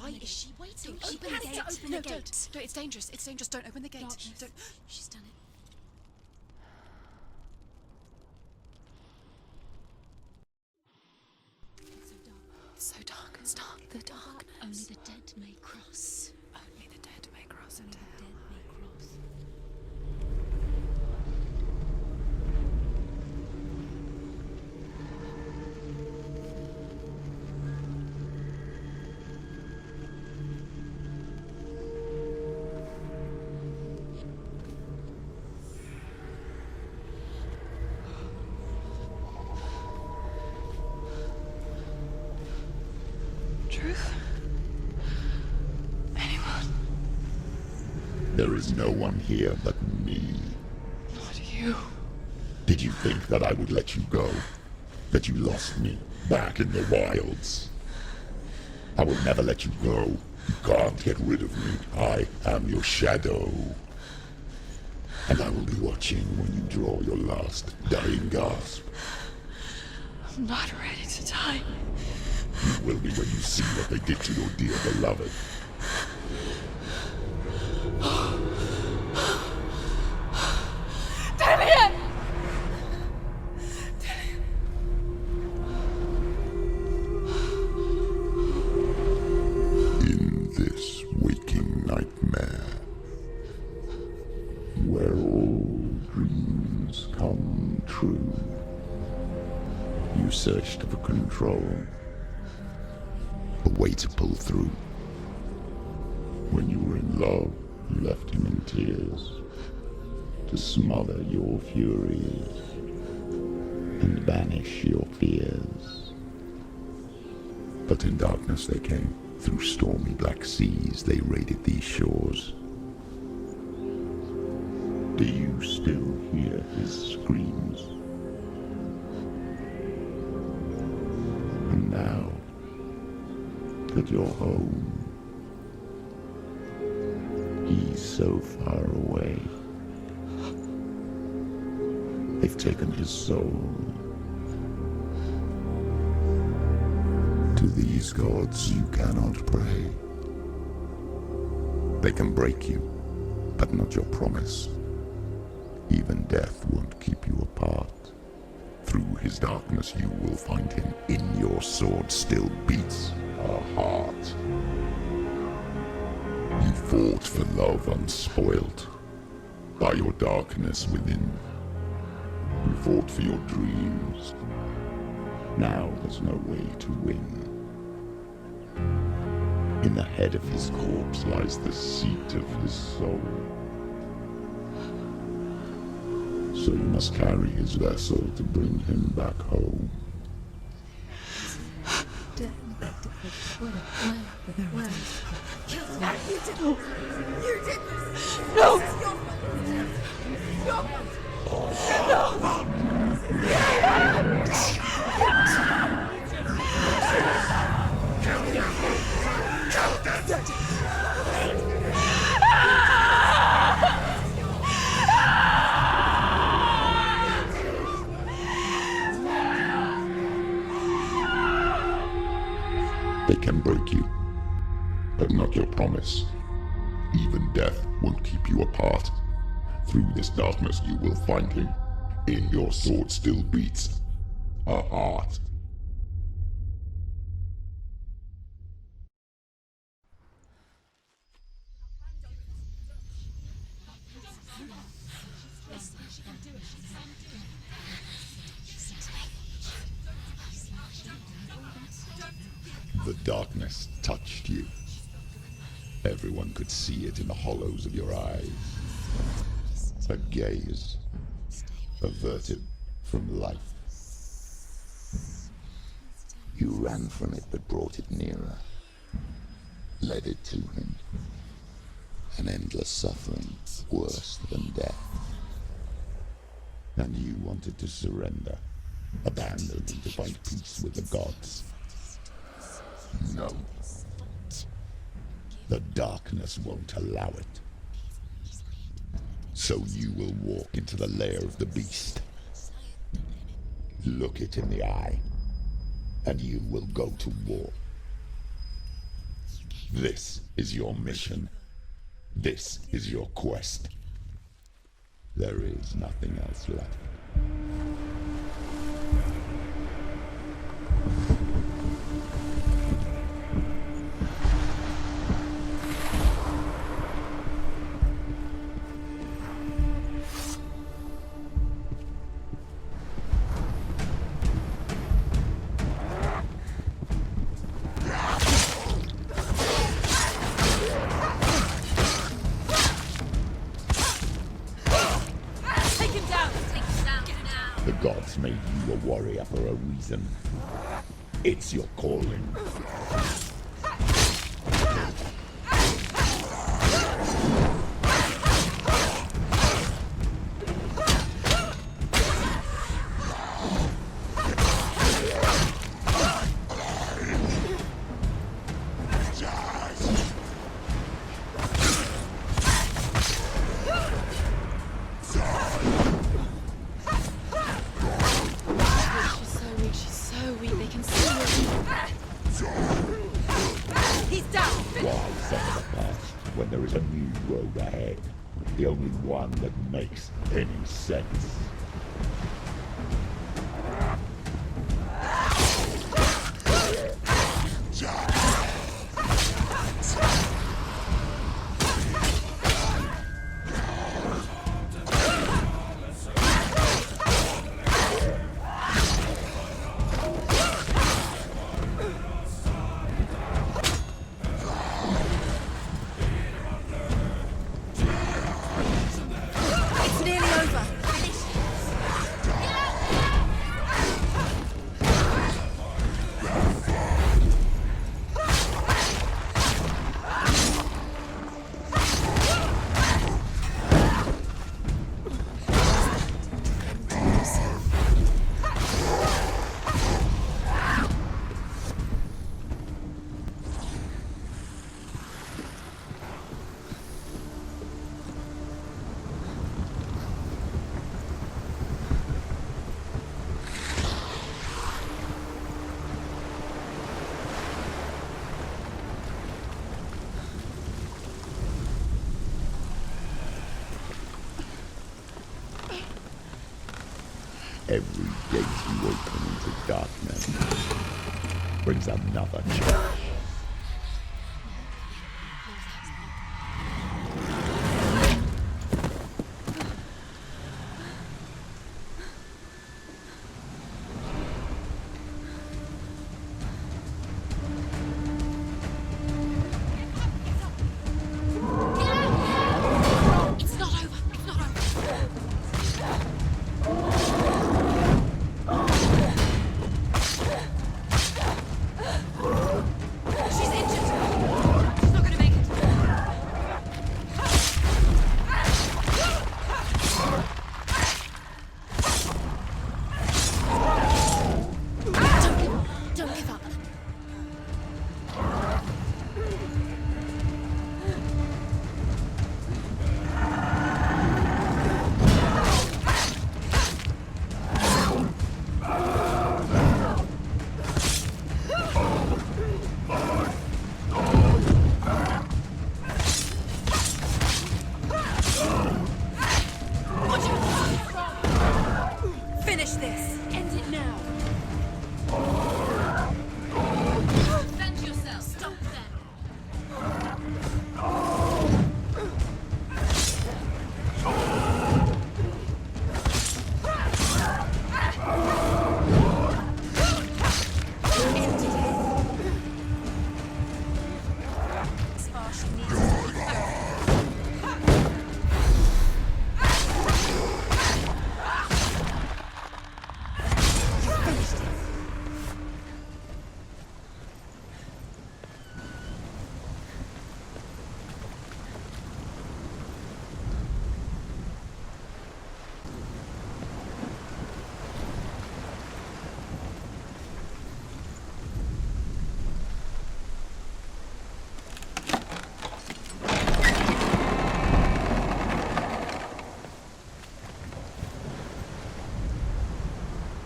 Why is she waiting? She Open the has to gate. open No, the gate. don't. It's dangerous. It's dangerous. Don't open the gate. Darkness. Don't. She's done it. It's so dark. It's dark. The darkness. Only the dead may cross. Only the dead may cross into The hell. dead may cross. Truth? Anyone? There is no one here but me. Not you. Did you think that I would let you go? That you lost me back in the wilds? I will never let you go. You can't get rid of me. I am your shadow. And I will be watching when you draw your last dying gasp. I'm not ready to die. You will be when you see what they did to your dear beloved. Damien! In this waking nightmare, where all dreams come true, you searched for control, a way to pull through. When you were in love, you left him in tears, to smother your furies and banish your fears. But in darkness they came, through stormy black seas they raided these shores. Do you still hear his screams? And now that you're home, he's so far away. They've taken his soul. To these gods you cannot pray. They can break you, but not your promise. Even death won't keep you apart. Through his darkness you will find him. In your sword still beats a heart. You fought for love unspoilt by your darkness within. You fought for your dreams. Now there's no way to win. In the head of his corpse lies the seat of his soul. So you must carry his vessel to bring him back home. Where? You did this! No! This is your fault! They can break you, but not your promise. Even death won't keep you apart. Through this darkness you will find him. In your sword still beats a heart. The darkness touched you. Everyone could see it in the hollows of your eyes. A gaze averted from life. You ran from it but brought it nearer. Led it to him. An endless suffering worse than death. And you wanted to surrender. Abandon and to find peace with the gods. No. The darkness won't allow it. So you will walk into the lair of the beast. Look it in the eye, and you will go to war. This is your mission. This is your quest. There is nothing else left. The gods made you a warrior for a reason. It's your calling. When there is a new road ahead, the only one that makes any sense. Every gate you open into darkness brings another challenge.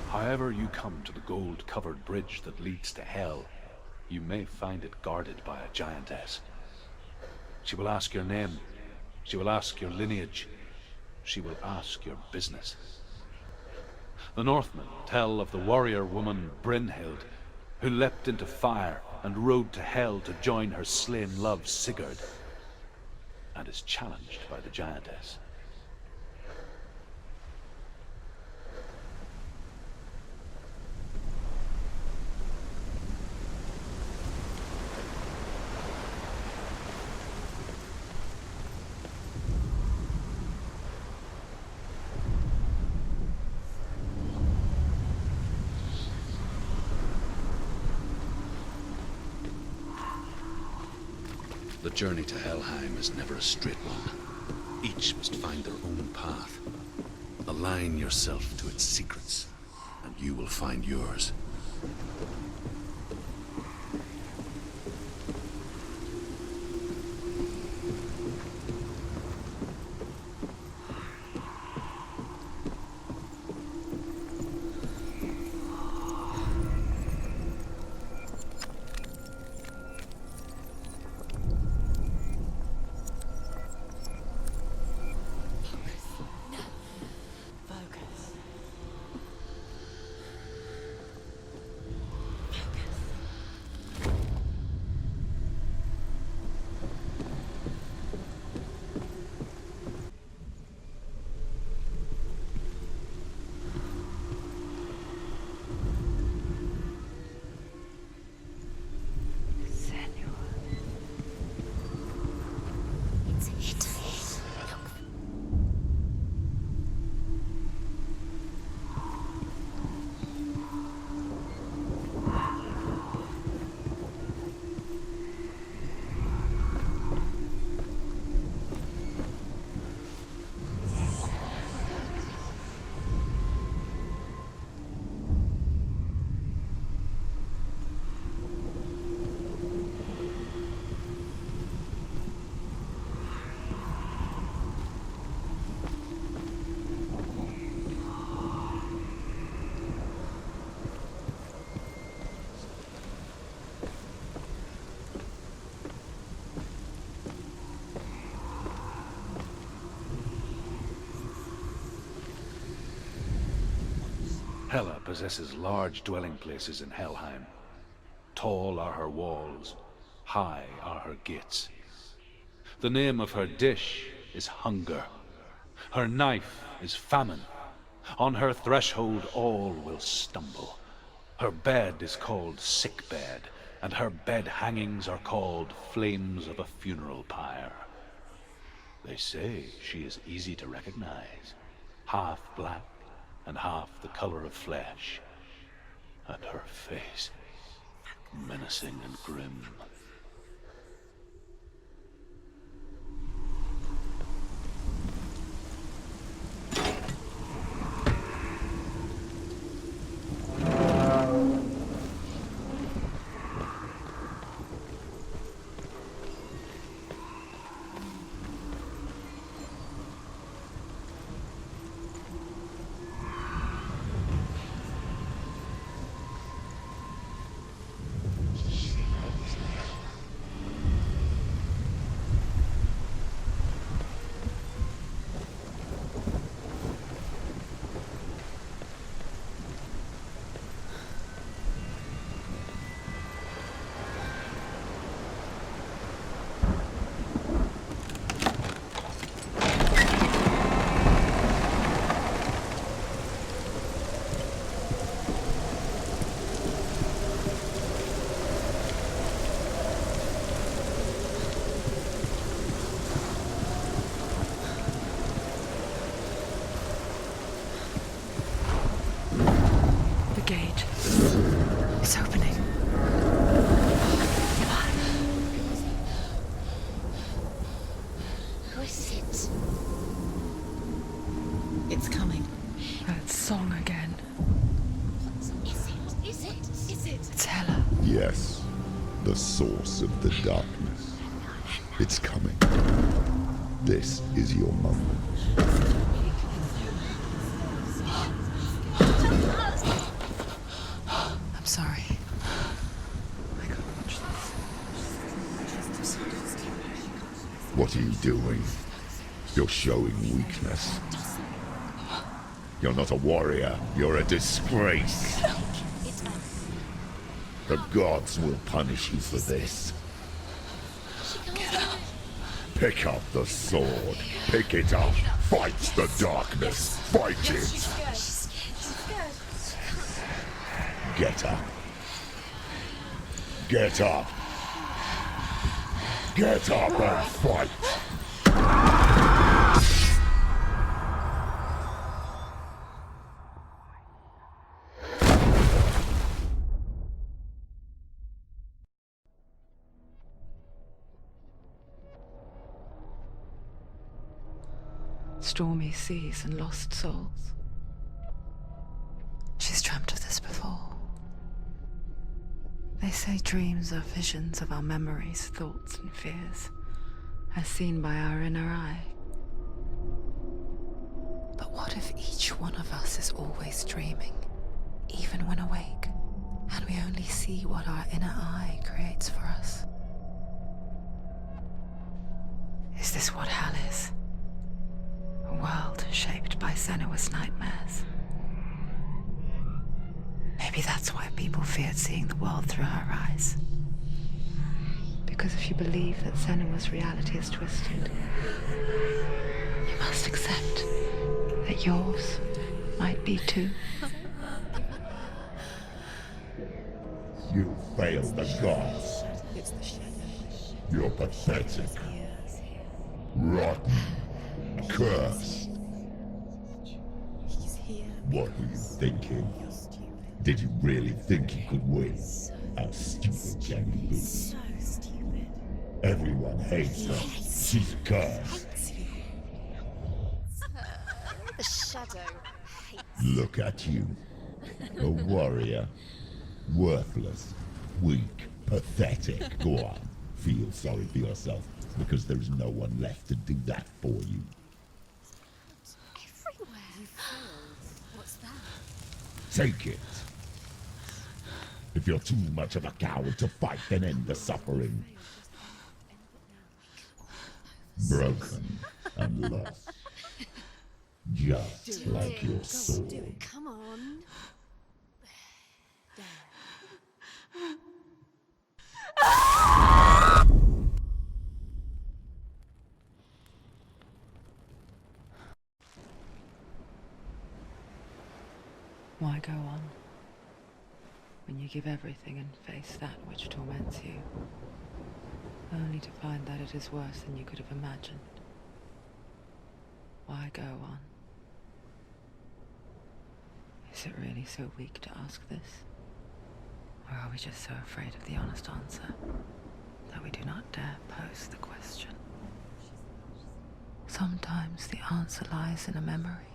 However you come to the gold-covered bridge that leads to Hell, You may find it guarded by a giantess. She will ask your name. She will ask your lineage. She will ask your business. The Northmen tell of the warrior woman Brynhild, who leapt into fire and rode to hell to join her slain love Sigurd, and is challenged by the giantess. The journey to Helheim is never a straight one. Each must find their own path. Align yourself to its secrets, and you will find yours. Hela possesses large dwelling places in Helheim. Tall are her walls, high are her gates. The name of her dish is hunger. Her knife is famine. On her threshold all will stumble. Her bed is called sick bed, and her bed hangings are called flames of a funeral pyre. They say she is easy to recognize, half black and half the color of flesh, and her face menacing and grim. It's opening. Who is it? It's coming. That song again. Is it? Is it? Is it? It's Hela. Yes, the source of the darkness. It's coming. This is your moment. I'm sorry. I got What are you doing? You're showing weakness. You're not a warrior. You're a disgrace. The gods will punish you for this. Pick up the sword. Pick it up. Fight the darkness. Fight it. Get up. Get up. Get up and fight. Stormy seas and lost souls. She's dreamt of this before. They say dreams are visions of our memories, thoughts, and fears, as seen by our inner eye. But what if each one of us is always dreaming, even when awake, and we only see what our inner eye creates for us? Is this what hell is? A world shaped by Senua's nightmares. Maybe that's why people feared seeing the world through her eyes. Because if you believe that Senua's reality is twisted, you must accept that yours might be too. You failed the gods. You're pathetic. Rotten. Cursed. What were you thinking? Did you really think you could win? How stupid can you be? So stupid. Everyone hates her. She's cursed. The shadow hates. Look at you. A warrior. Worthless. Weak. Pathetic. Go on. Feel sorry for yourself, because there is no one left to do that for you. Everywhere. You failed. What's that? Take it. If you're too much of a coward to fight, then end the suffering. Broken and lost. Just like your sword. Come on. Why go on, when you give everything and face that which torments you, only to find that it is worse than you could have imagined? Why go on? Is it really so weak to ask this? Or are we just so afraid of the honest answer that we do not dare pose the question? Sometimes the answer lies in a memory,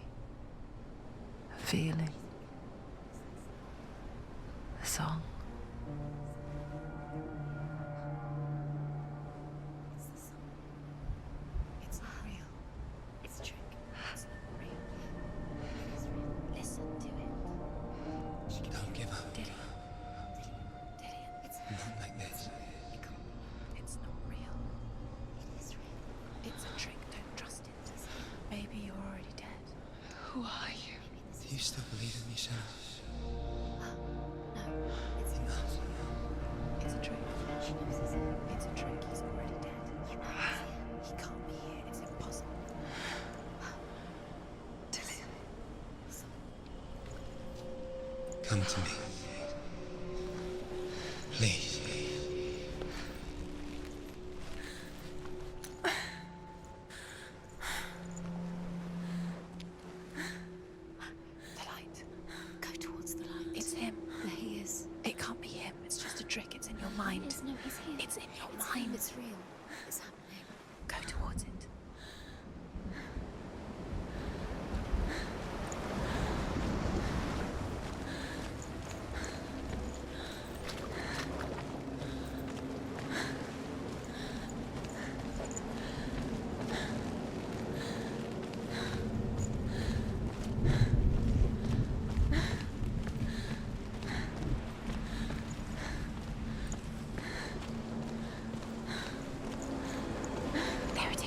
a feeling, a song. It's not real. It's a trick. It's not real. It is real. Listen to it. Don't give up. Did it? It's Not like this. It's not real. It is real. It's a trick. Don't trust it. Maybe you're already dead. Who are you? Do you still believe in me, Senua? No, it's not. It's a trick. It's a trick. He's already dead. He can't be here. It's impossible. Come to me. Please. The light. Go towards the light. It's him. There he is. It can't be him. It's just a trick. It's in your mind. No, he's here. It's in your mind. It's real. It's happening. Go towards it. There it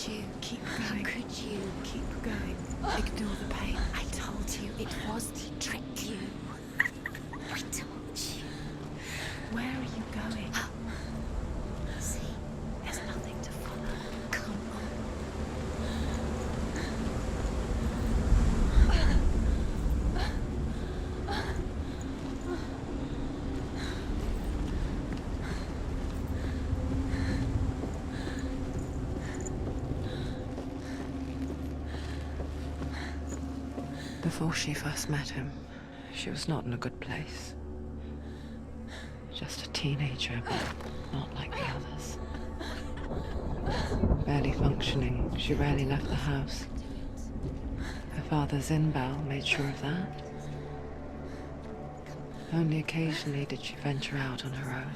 you? Keep going. How could you? Keep going. Ignore the pain. I told you it was to trick you. I told you. Where are you going? See, there's nothing to follow. Come on. Before she first met him, she was not in a good place. Just a teenager, but not like the others. Barely functioning, she rarely left the house. Her father's in-bell made sure of that. Only occasionally did she venture out on her own,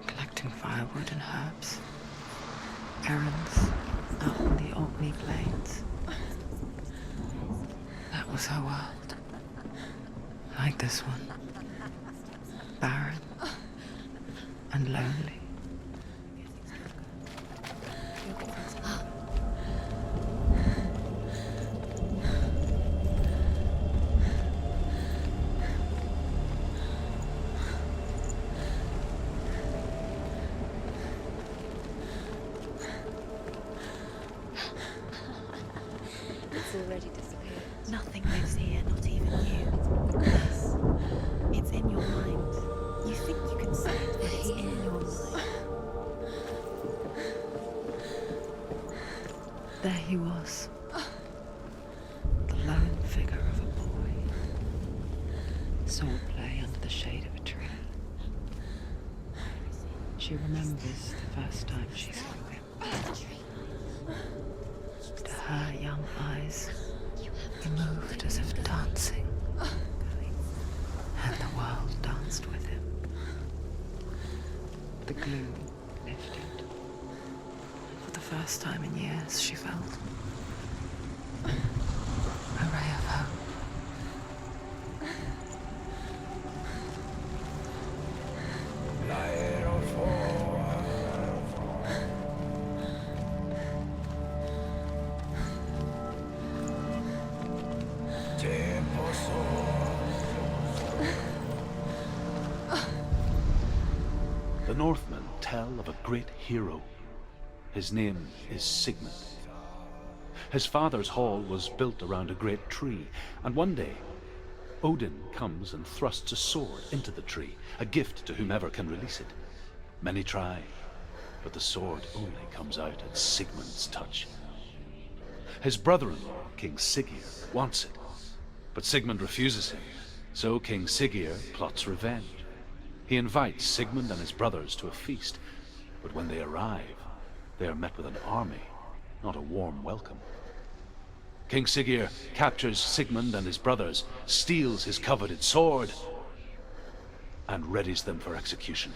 collecting firewood and herbs. Errands out in the Orkney Plains. That was her world. Like this one. Barren and lonely. It's already disappeared. Nothing lives here, not even you. Yes. It's in your mind. You think you can see it, but it's in your mind. There he was. The lone figure of a boy. Swordplay under the shade of a tree. She remembers the first time she saw him. To her young eyes, he moved as if dancing. And the world danced with him. The gloom lifted. For the first time in years, she felt a ray of hope. The Northmen tell of a great hero. His name is Sigmund. His father's hall was built around a great tree, and one day Odin comes and thrusts a sword into the tree, a gift to whomever can release it. Many try, but the sword only comes out at Sigmund's touch. His brother-in-law, King Siggeir, wants it, but Sigmund refuses him, so King Siggeir plots revenge. He invites Sigmund and his brothers to a feast, but when they arrive, they are met with an army, not a warm welcome. King Siggeir captures Sigmund and his brothers, steals his coveted sword, and readies them for execution.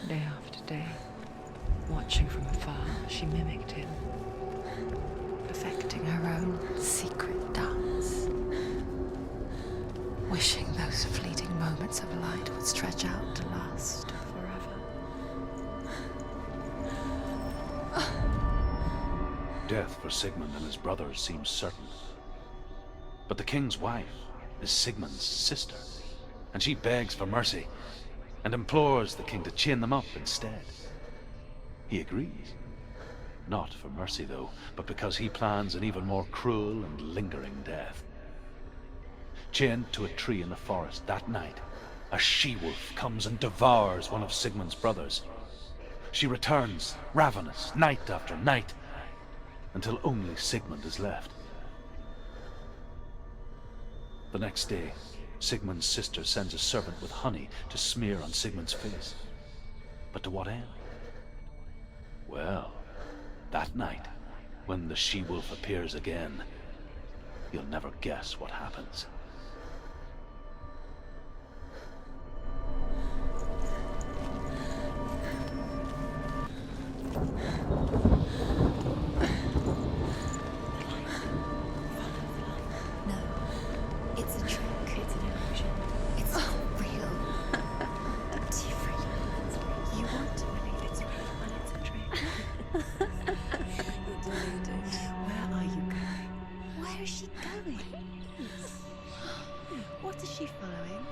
Day after day, watching from afar, she mimicked him, perfecting her own secret dance, wishing those fleeting moments of light would stretch out to last forever. Death for Sigmund and his brothers seems certain. But the king's wife is Sigmund's sister, and she begs for mercy and implores the king to chain them up instead. He agrees. Not for mercy, though, but because he plans an even more cruel and lingering death. Chained to a tree in the forest that night, a she-wolf comes and devours one of Sigmund's brothers. She returns, ravenous, night after night, until only Sigmund is left. The next day, Sigmund's sister sends a servant with honey to smear on Sigmund's face. But to what end? Well, that night, when the she-wolf appears again, you'll never guess what happens. No, it's a trick. It's an illusion. It's not real. Different. You want to believe it's real when it's a trick. You're deluded. Where are you going? Where is she going? What is she following?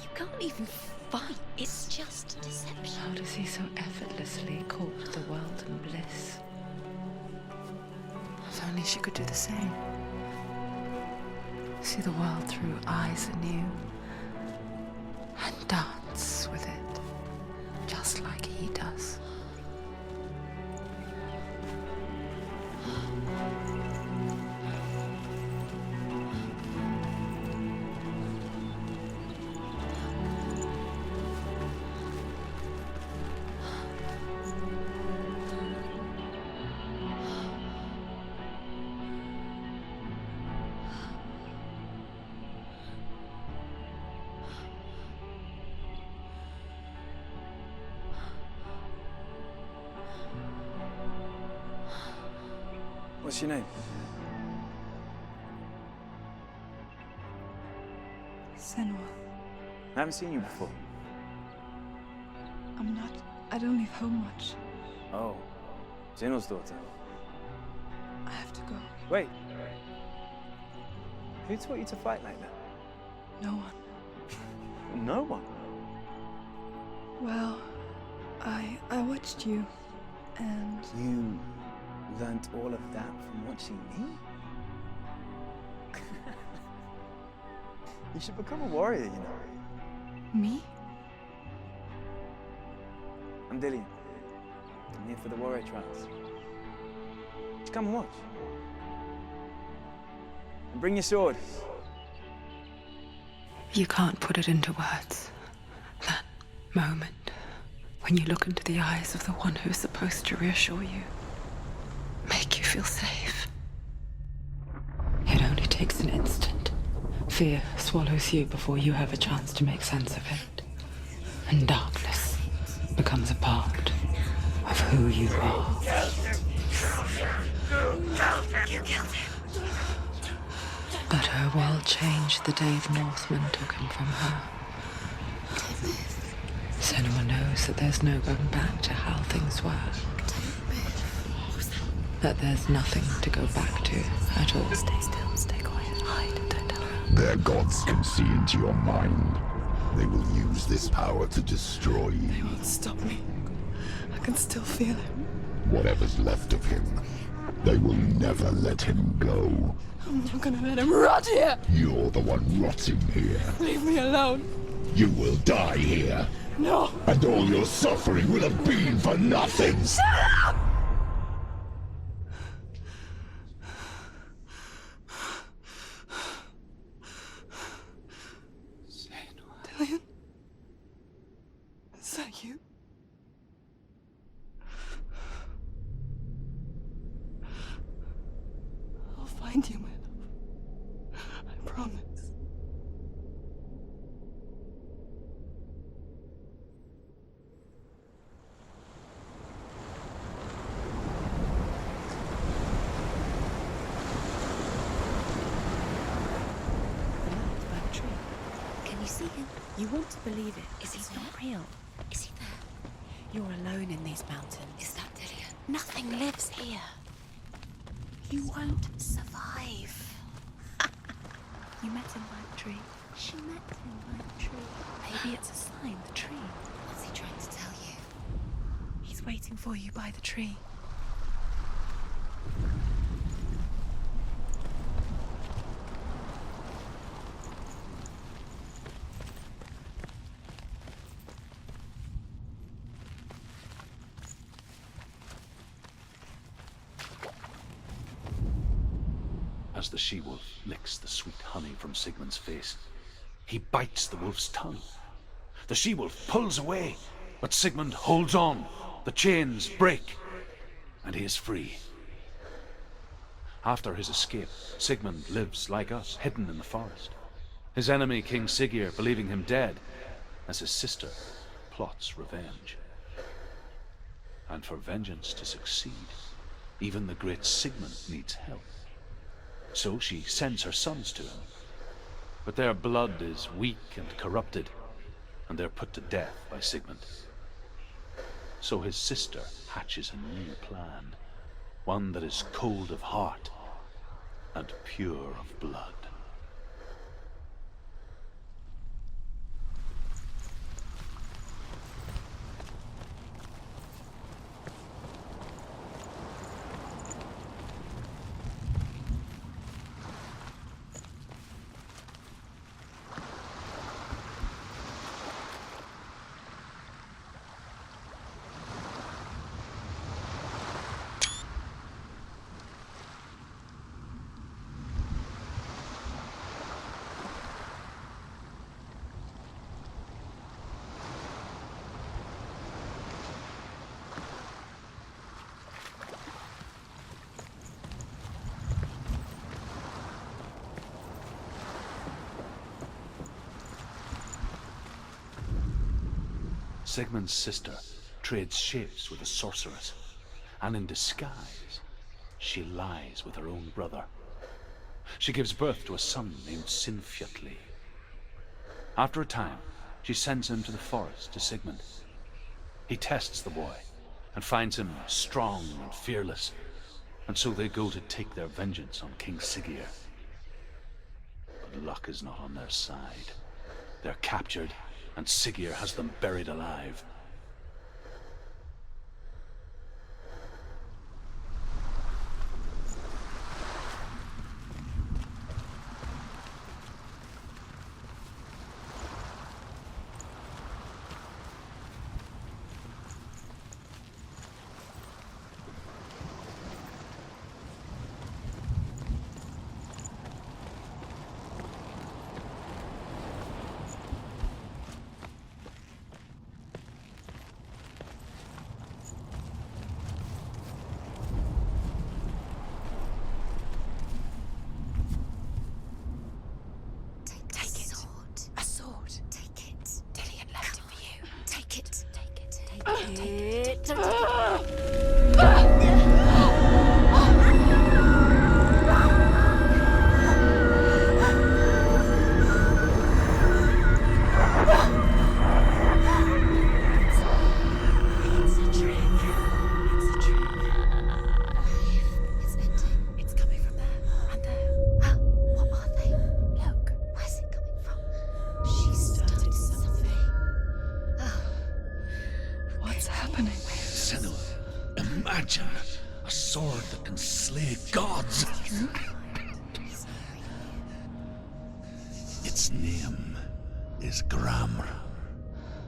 You can't even fight. It's just deception. How does he so effortlessly court the world and bliss? If only she could do the same. See the world through eyes anew and dance with it, just like he does. What's your name? Senua. I haven't seen you before. I don't leave home much. Oh, Zenua's daughter. I have to go. Wait. Who taught you to fight like that? No one. No one. Well, I watched you, and You learnt all of that from watching me? You should become a warrior, you know. me? I'm Dillian. I'm here for the warrior trials. Just come and watch. And bring your sword. You can't put it into words. That moment when you look into the eyes of the one who's supposed to reassure you, make you feel safe. It only takes an instant. Fear swallows you before you have a chance to make sense of it. And darkness becomes a part of who you are. You killed him. But her world changed the day the Northmen took him from her. Senua knows that there's no going back to how things were. That there's nothing to go back to at all. Stay still, stay quiet, hide, don't tell her. Their gods can see into your mind. They will use this power to destroy They you. won't stop me. I can still feel him. Whatever's left of him, they will never let him go. I'm not gonna let him rot here. You're the one rotting here. Leave me alone. You will die here. No. And all your suffering will have been for nothing. Dillian? Is that you? I'll find you, my love. I promise. By the tree. Can you see him? You want to believe it. Is he not real? Is he there? You're alone in these mountains. Is that Dillian? Nothing lives here. You won't survive. You met him by the tree. She met him by the tree. Maybe it's a sign, the tree. What's he trying to tell you? He's waiting for you by the tree. As the she-wolf licks the sweet honey from Sigmund's face, he bites the wolf's tongue. The she-wolf pulls away, But Sigmund holds on. The chains break, and he is free. After his escape, Sigmund lives like us, hidden in the forest. His enemy, King Siggeir, believing him dead, as his sister plots revenge. And for vengeance to succeed, even the great Sigmund needs help. So she sends her sons to him. But their blood is weak and corrupted, and they're put to death by Sigmund. So his sister hatches a new plan, one that is cold of heart and pure of blood. Sigmund's sister trades shapes with a sorceress, and in disguise, she lies with her own brother. She gives birth to a son named Sinfjotli. After a time, she sends him to the forest to Sigmund. He tests the boy and finds him strong and fearless, and so they go to take their vengeance on King Siggeir. But luck is not on their side. They're captured, and Siggeir has them buried alive. A sword that can slay gods. Its name is Gramr.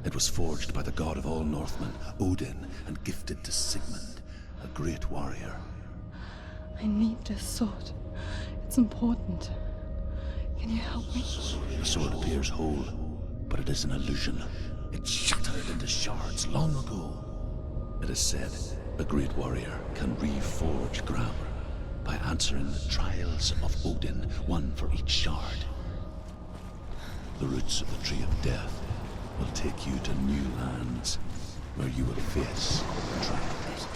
It was forged by the god of all Northmen, Odin, and gifted to Sigmund, a great warrior. I need this sword. It's important. Can you help me? The sword appears whole, but it is an illusion. It shattered into shards long ago. It is said a great warrior can reforge Gramr by answering the trials of Odin, one for each shard. The roots of the Tree of Death will take you to new lands where you will face trials.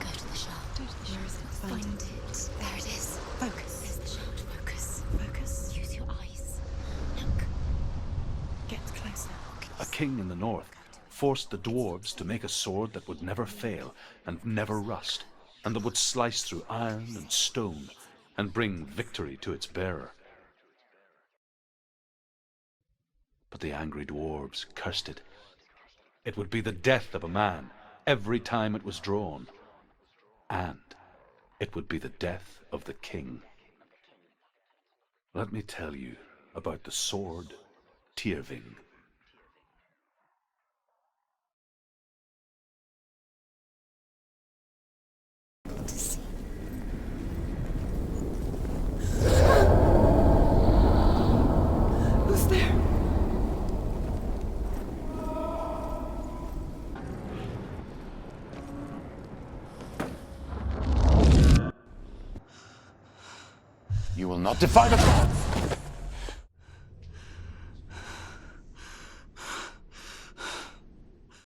Go to the shard. Where is it? Find it. There it is. Focus. There's the shard. Focus. Focus. Use your eyes. Look. Get closer. A king in the north forced the dwarves to make a sword that would never fail and never rust, and that would slice through iron and stone and bring victory to its bearer. But the angry dwarves cursed it. It would be the death of a man every time it was drawn, and it would be the death of the king. Let me tell you about the sword Tyrving. Who's there? You will not defy the gods!